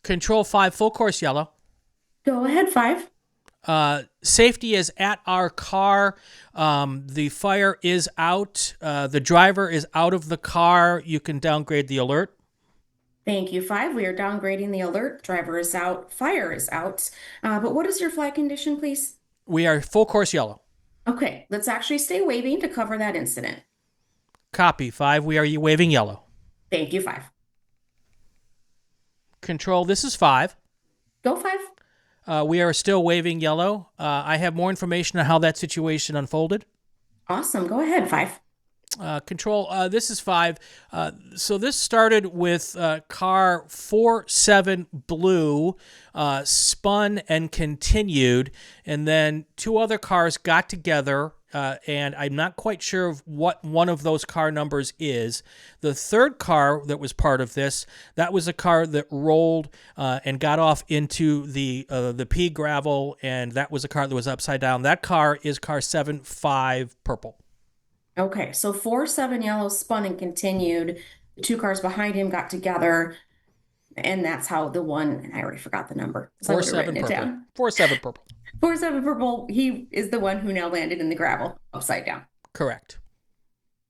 Control 5, full course yellow. Go ahead, 5. Safety is at our car. The fire is out. The driver is out of the car. You can downgrade the alert. Thank you, 5. We are downgrading the alert. Driver is out. Fire is out. But what is your flight condition, please? We are full course yellow. Okay, let's actually stay waving to cover that incident. Copy, 5. We are waving yellow. Thank you, 5. Control, this is 5. Go, 5. We are still waving yellow. I have more information on how that situation unfolded. Awesome. Go ahead, 5. Control, this is 5. So this started with car 47 blue, spun and continued, and then 2 other cars got together, and I'm not quite sure of what one of those car numbers is. The third car that was part of this, that was a car that rolled and got off into the pea gravel, and that was a car that was upside down. That car is car 7-5 purple. Okay, so 4-7 yellow spun and continued. The 2 cars behind him got together, and that's how the one, and I already forgot the number. So 4-7 purple. 4-7 purple. 4-7 purple, he is the one who now landed in the gravel upside down. Correct.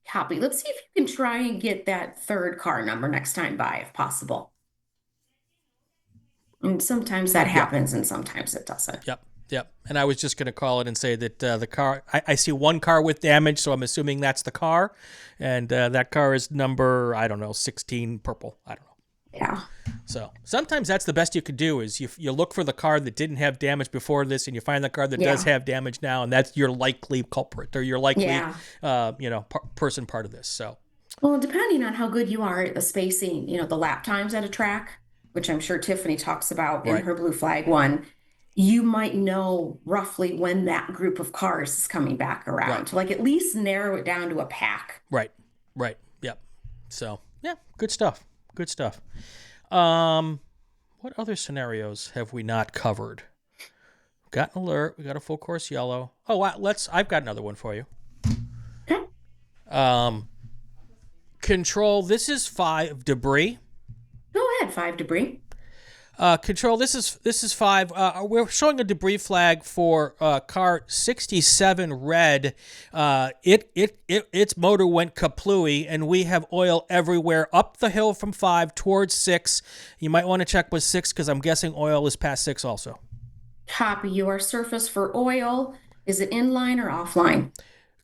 Copy. Let's see if you can try and get that third car number next time by, if possible. And sometimes that happens, and sometimes it doesn't. Yep. And I was just going to call it and say that the car, I see one car with damage, so I'm assuming that's the car. And that car is number, 16 purple. I don't know. Yeah. So sometimes that's the best you could do is you look for the car that didn't have damage before this, and you find the car that does have damage now, and that's your likely culprit or your likely, person part of this. So. Well, depending on how good you are at the spacing, the lap times at a track, which I'm sure Tiffany talks about in her blue flag one, you might know roughly when that group of cars is coming back around to at least narrow it down to a pack. Right. Yep. So good stuff. What other scenarios have we not covered? Got an alert. We got a full course yellow. Oh, wow. I've got another one for you. Okay. Control. This is 5 debris. Go ahead, 5 debris. Control, this is 5. We're showing a debris flag for car 67 red. Its motor went kaplooey, and we have oil everywhere up the hill from 5 towards 6. You might want to check with 6 because I'm guessing oil is past 6 also. Copy. You are surface for oil. Is it inline or offline?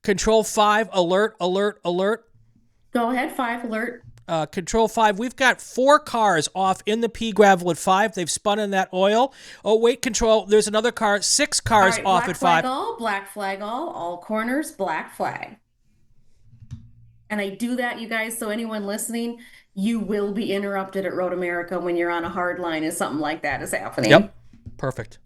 Control 5, alert. Go ahead, 5, alert. Control 5, we've got 4 cars off in the pea gravel at 5. They've spun in that oil. Oh, wait, Control, there's another car. 6 cars off at 5. Black flag all corners, black flag. And I do that, you guys, so anyone listening, you will be interrupted at Road America when you're on a hard line and something like that is happening. Yep. Perfect.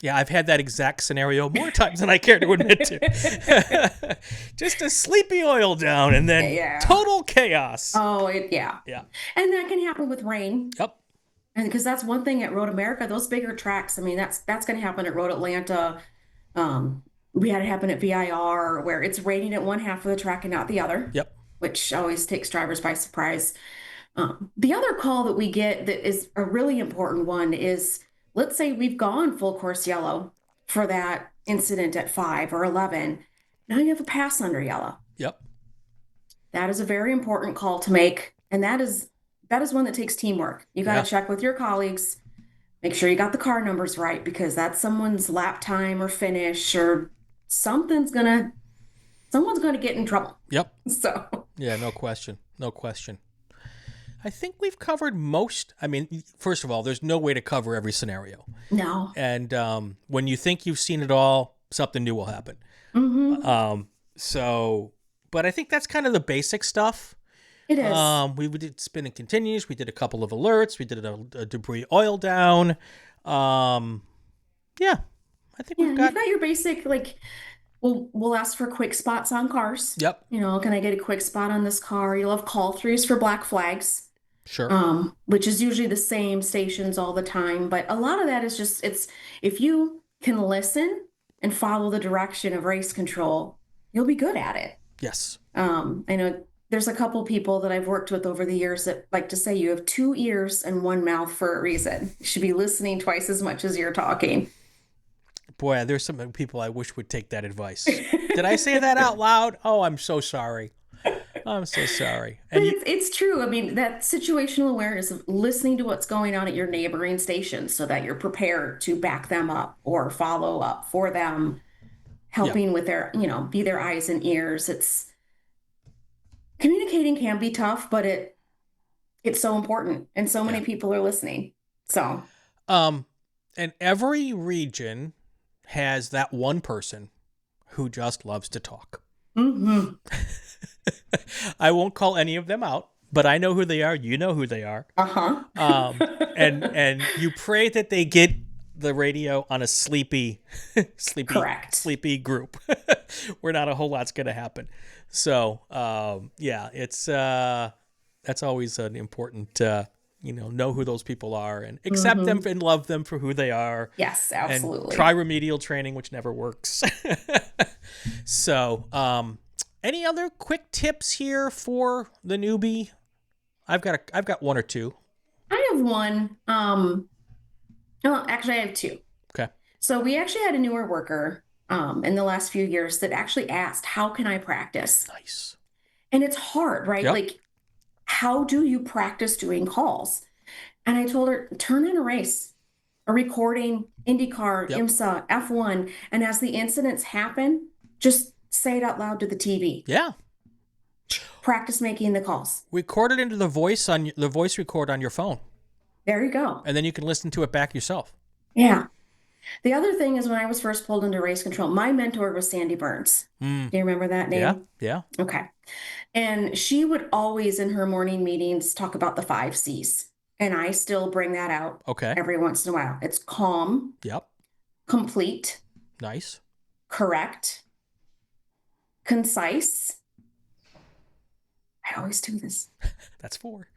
Yeah, I've had that exact scenario more times than I care to admit to. Just a sleepy oil down and then total chaos. Oh, yeah. And that can happen with rain. Yep. And because that's one thing at Road America, those bigger tracks, I mean, that's going to happen at Road Atlanta. We had it happen at VIR where it's raining at one half of the track and not the other. Yep. Which always takes drivers by surprise. The other call that we get that is a really important one is, let's say we've gone full course yellow for that incident at 5 or 11. Now you have a pass under yellow. Yep. That is a very important call to make. And that is one that takes teamwork. You got to check with your colleagues, make sure you got the car numbers right, because that's someone's lap time or finish or someone's going to get in trouble. Yep. So. Yeah, no question. I think we've covered most. I mean, first of all, there's no way to cover every scenario. No. And when you think you've seen it all, something new will happen. Mm-hmm. But I think that's kind of the basic stuff. It is. We did spin and continues. We did a couple of alerts. We did a debris oil down. I think we've got your basic, we'll ask for quick spots on cars. Yep. Can I get a quick spot on this car? You'll have call throughs for black flags. Sure. Which is usually the same stations all the time. But a lot of that is just, if you can listen and follow the direction of race control, you'll be good at it. Yes. I know there's a couple people that I've worked with over the years that like to say you have 2 ears and 1 mouth for a reason. You should be listening twice as much as you're talking. Boy, there's some people I wish would take that advice. Did I say that out loud? Oh, I'm so sorry. I'm so sorry. But it's true. I mean, that situational awareness of listening to what's going on at your neighboring stations so that you're prepared to back them up or follow up for them, helping with their, be their eyes and ears. Communicating can be tough, but it's so important and so many people are listening. So And every region has that one person who just loves to talk. Mm-hmm. I won't call any of them out, but I know who they are. You know who they are. Uh-huh. And you pray that they get the radio on a sleepy Correct. group where not a whole lot's going to happen. So, yeah, it's, that's always an important, know who those people are and accept them and love them for who they are. Yes, And absolutely. try remedial training, which never works. So, any other quick tips here for the newbie? I've got one or two. I have one. Well, actually, I have two. Okay. So we actually had a newer worker in the last few years that actually asked, "How can I practice?" Nice. And it's hard, right? Yep. Like, how do you practice doing calls? And I told her, turn in a race, a recording, IndyCar, Yep. IMSA, F1, and as the incidents happen, just say it out loud to the TV. Yeah. Practice making the calls. Record it into the voice record on your phone, There you go. and then you can listen to it back yourself. Yeah. The other thing is when I was first pulled into race control, my mentor was Sandy Burns. Do you remember that name? Yeah. Yeah. Okay. And she would always in her morning meetings talk about the 5 C's. And I still bring that out Okay. every once in a while. It's calm, Yep. complete, Nice. correct, concise. I always do this. That's 4.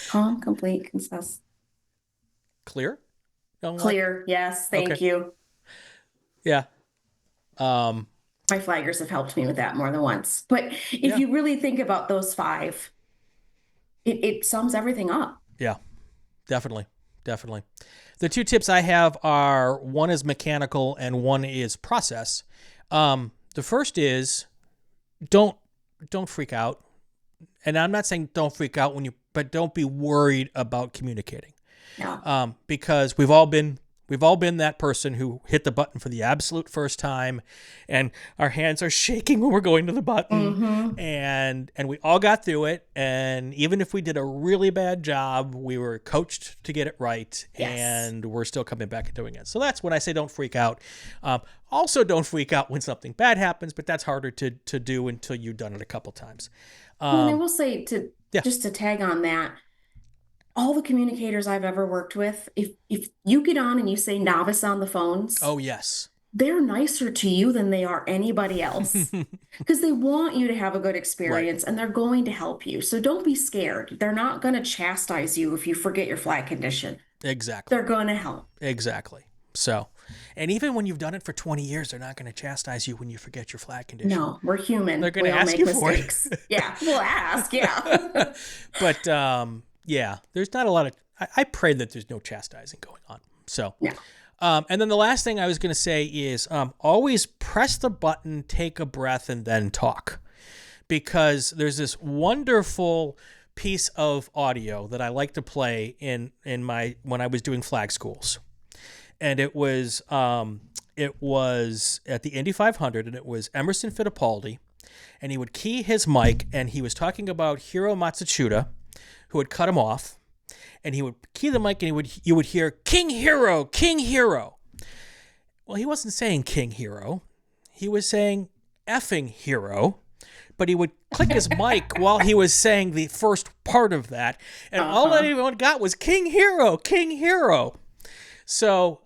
Calm, complete, concise. Clear? Clear. Yes. Thank you. Yeah. My flaggers have helped me with that more than once. But if you really think about those 5, it sums everything up. Yeah. Definitely. The 2 tips I have are, one is mechanical and one is process. The first is don't freak out. And I'm not saying don't freak out but don't be worried about communicating. No. Because we've all been that person who hit the button for the absolute first time, and our hands are shaking when we're going to the button, and we all got through it. And even if we did a really bad job, we were coached to get it right, and we're still coming back and doing it. So that's when I say don't freak out. Also, don't freak out when something bad happens, but that's harder to do until you've done it a couple times. And I will say just to tag on that, all the communicators I've ever worked with, if you get on and you say novice on the phones, oh yes, they're nicer to you than they are anybody else because they want you to have a good experience and they're going to help you. So don't be scared. They're not going to chastise you if you forget your flag condition. Exactly. They're going to help. Exactly. So, and even when you've done it for 20 years, they're not going to chastise you when you forget your flag condition. No, we're human. They're going to ask you for it. Yeah, we'll ask. Yeah. But yeah, there's not a lot of. I pray that there's no chastising going on. So, yeah. And then the last thing I was going to say is always press the button, take a breath, and then talk, because there's this wonderful piece of audio that I like to play in when I was doing flag schools. And it was at the Indy 500, and it was Emerson Fittipaldi, and he would key his mic, and he was talking about Hiro Matsushita, who had cut him off, and he would key the mic, and you would hear King Hiro, King Hiro. Well, he wasn't saying King Hiro, he was saying effing hero, but he would click his mic while he was saying the first part of that, and all anyone got was King Hiro, King Hiro. So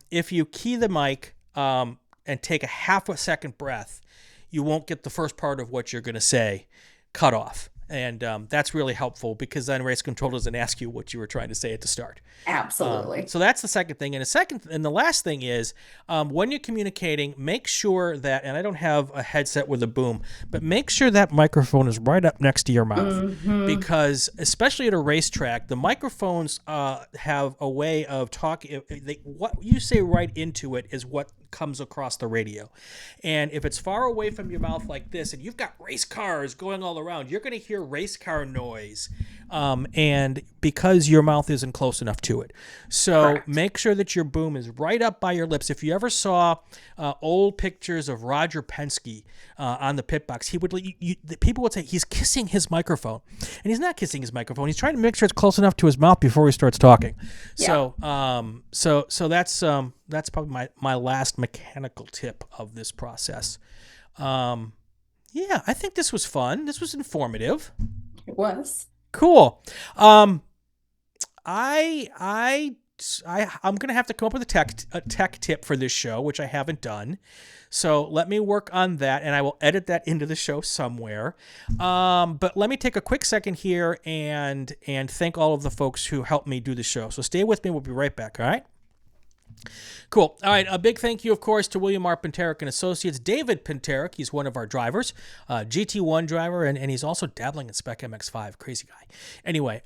if you key the mic and take a half a second breath, you won't get the first part of what you're going to say cut off. And that's really helpful, because then race control doesn't ask you what you were trying to say at the start. Absolutely. So that's the second thing. And the last thing is when you're communicating, make sure that, and I don't have a headset with a boom, but make sure that microphone is right up next to your mouth, because especially at a racetrack, the microphones have a way of talking. What you say right into it is what comes across the radio. And if it's far away from your mouth like this, and you've got race cars going all around, you're going to hear race car noise and because your mouth isn't close enough to it. So Correct. make sure that your boom is right up by your lips. If you ever saw old pictures of Roger Penske on the pit box, he would the people would say he's kissing his microphone, and he's not kissing his microphone. He's trying to make sure it's close enough to his mouth before he starts talking. Yeah. So that's probably my last mechanical tip of this process. Yeah, I think this was fun. This was informative. It was. Cool. I'm gonna have to come up with a tech tip for this show, which I haven't done. So let me work on that, and I will edit that into the show somewhere. But let me take a quick second here and thank all of the folks who helped me do the show. So stay with me. We'll be right back. All right. Cool. All right. A big thank you, of course, to William R. Pinterick and Associates. David Pinterick, he's one of our drivers, GT1 driver, and he's also dabbling in Spec MX5. Crazy guy. Anyway,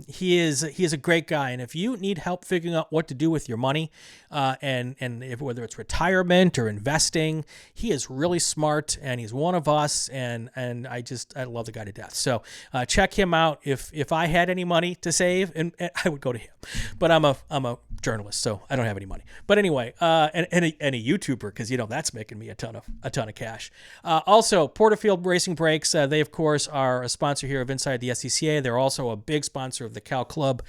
he is a great guy, and if you need help figuring out what to do with your money, and whether it's retirement or investing, he is really smart, and he's one of us, and I love the guy to death. So check him out. If I had any money to save, and I would go to him, but I'm a journalist, so I don't have any money. But anyway, and a YouTuber, because that's making me a ton of cash. Also, Porterfield Racing Brakes. They of course are a sponsor here of Inside the SCCA. They're also a big sponsor of the Cal Club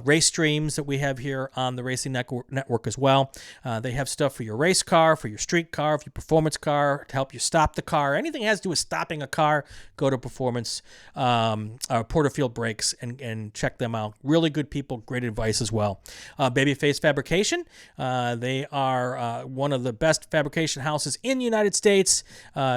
race streams that we have here on the Racing Network as well. They have stuff for your race car, for your street car, for your performance car, to help you stop the car. Anything that has to do with stopping a car, go to Performance Porterfield Brakes and check them out. Really good people, great advice as well. Babyface Fabrication. They are one of the best fabrication houses in the United States.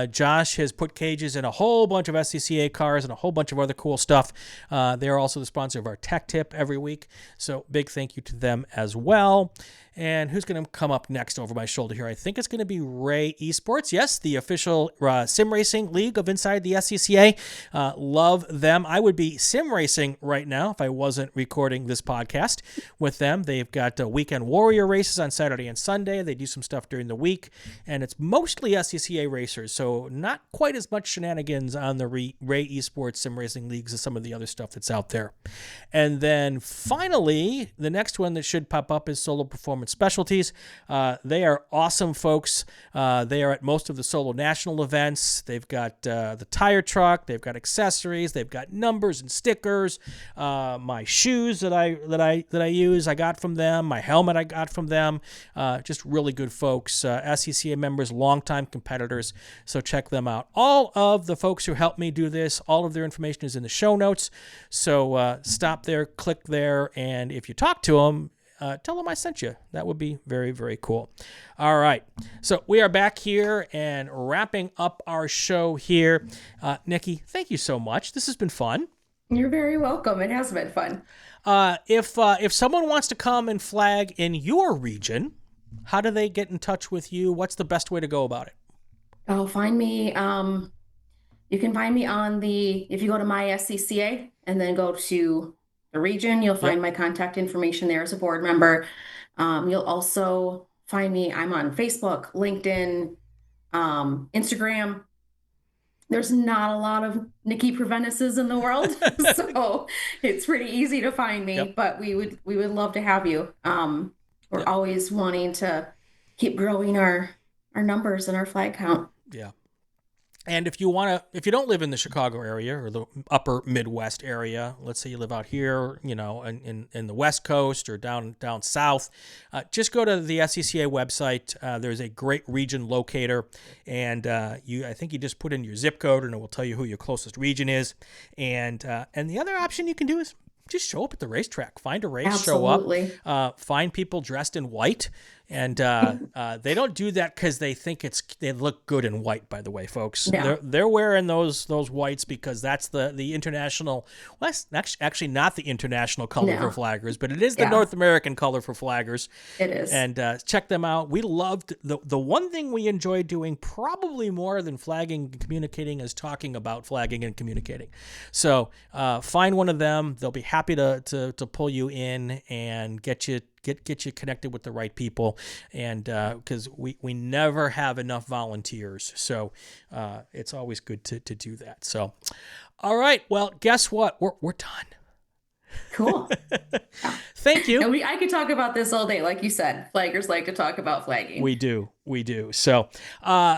Josh has put cages in a whole bunch of SCCA cars and a whole bunch of other cool stuff. They're also the sponsor of our Tech Tip every week. So big thank you to them as well. And who's going to come up next over my shoulder here? I think it's going to be Ray Esports. Yes, the official sim racing league of Inside the SCCA. Love them. I would be sim racing right now if I wasn't recording this podcast with them. They've got weekend warrior races on Saturday and Sunday. They do some stuff during the week, and it's mostly SCCA racers, so not quite as much shenanigans on the Ray Esports sim racing leagues as some of the other stuff that's out there. And then finally, the next one that should pop up is Solo Performance Specialties. They are awesome folks. They are at most of the Solo National events. They've got the tire truck. They've got accessories. They've got numbers and stickers. My shoes that I use, I got from them. My helmet I got from them. Just really good folks. SCCA members, longtime competitors. So check them out. All of the folks who helped me do this, all of their information is in the show notes. So stop there, click there, and if you talk to them, tell them I sent you. That would be very, very cool. All right. So we are back here and wrapping up our show here. Nikki, thank you so much. This has been fun. You're very welcome. It has been fun. If someone wants to come and flag in your region, how do they get in touch with you? What's the best way to go about it? Oh, find me. You can find me if you go to my SCCA and then go to the region, you'll find my contact information there as a board member. You'll also find me. I'm on Facebook, LinkedIn, Instagram. There's not a lot of Nikki Prevenases in the world, so it's pretty easy to find me. But we would love to have you. We're always wanting to keep growing our numbers and our flag count. Yeah. And if you don't live in the Chicago area or the upper Midwest area, let's say you live out here, in the West Coast or down south, just go to the SCCA website. There's a great region locator, and I think you just put in your zip code, and it will tell you who your closest region is. And the other option you can do is just show up at the racetrack. Find a race, Absolutely. show up. Find people dressed in white. And they don't do that because they think they look good in white, by the way, folks. No. They're wearing those whites because that's the international, well, that's actually not the international color for flaggers, but it is the North American color for flaggers. It is. And check them out. We loved, the one thing we enjoy doing probably more than flagging and communicating is talking about flagging and communicating. So find one of them. They'll be happy to pull you in and get you connected with the right people, and because we never have enough volunteers, so it's always good to do that. So all right, well, guess what, we're done. Cool. Thank you. And I could talk about this all day. Like you said, flaggers like to talk about flagging. We do. So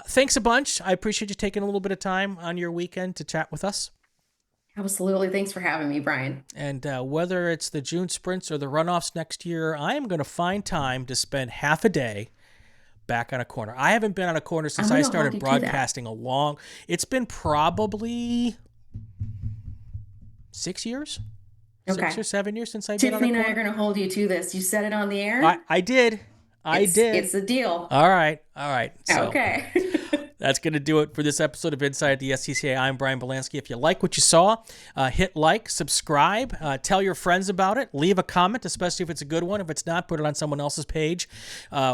thanks a bunch. I appreciate you taking a little bit of time on your weekend to chat with us. Absolutely. Thanks for having me, Brian. And whether it's the June sprints or the runoffs next year, I am going to find time to spend half a day back on a corner. I haven't been on a corner since I started broadcasting it's been probably 6 years. Okay. 6 or 7 years since I've been on a corner. Tiffany and I are going to hold you to this. You said it on the air. I did. It's a deal. All right. So, okay. That's going to do it for this episode of Inside the SCCA. I'm Brian Bielanski. If you like what you saw, hit like, subscribe, tell your friends about it, leave a comment, especially if it's a good one. If it's not, put it on someone else's page.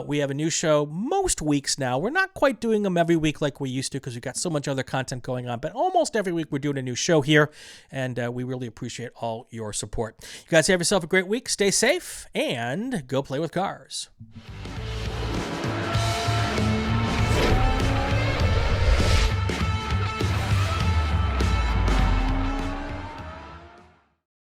We have a new show most weeks now. We're not quite doing them every week like we used to because we've got so much other content going on, but almost every week we're doing a new show here, and we really appreciate all your support. You guys have yourself a great week. Stay safe, and go play with cars.